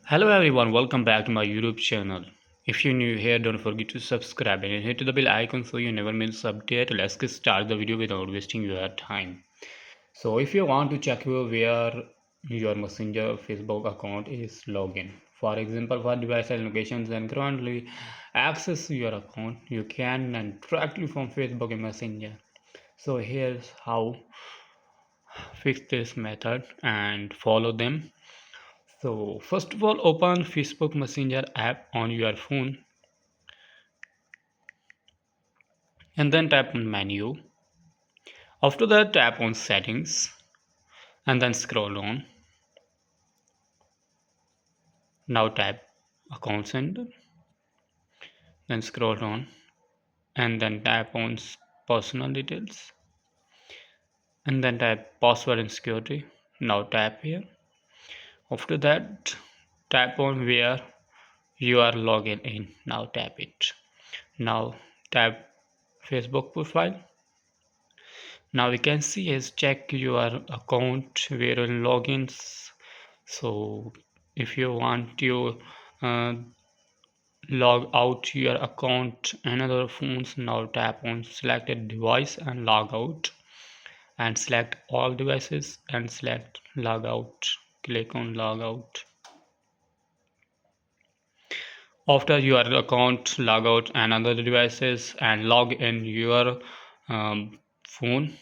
Hello everyone, welcome back to my YouTube channel. If you're new here, don't forget to subscribe and hit the bell icon so you never miss update. Let's get start the video without wasting your time. So if you want to check where your Messenger Facebook account is login, for example, for device and locations and currently access your account, you can and directly from Facebook and Messenger. So here's how fix this method and follow them. So first of all, open Facebook Messenger app on your phone and then tap on menu. After that, tap on settings and then scroll down. Now tap account center, then scroll down and then tap on personal details and then tap password and security. Now tap here. After that, tap on where you are logged in. Now tap it. Now tap Facebook profile. Now we can see is check your account where in logins. So if you want to uh, log out your account and other phones, now tap on selected device and log out and select all devices and select log out. Click on log out. After your account log out and other devices and log in your phone,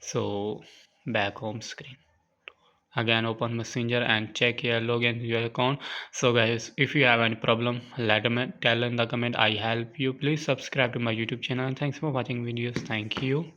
so back home screen. Again open messenger and check your login your account. So guys, if you have any problem, let me tell in the comment. I help you. Please subscribe to my YouTube channel. Thanks for watching videos. Thank you.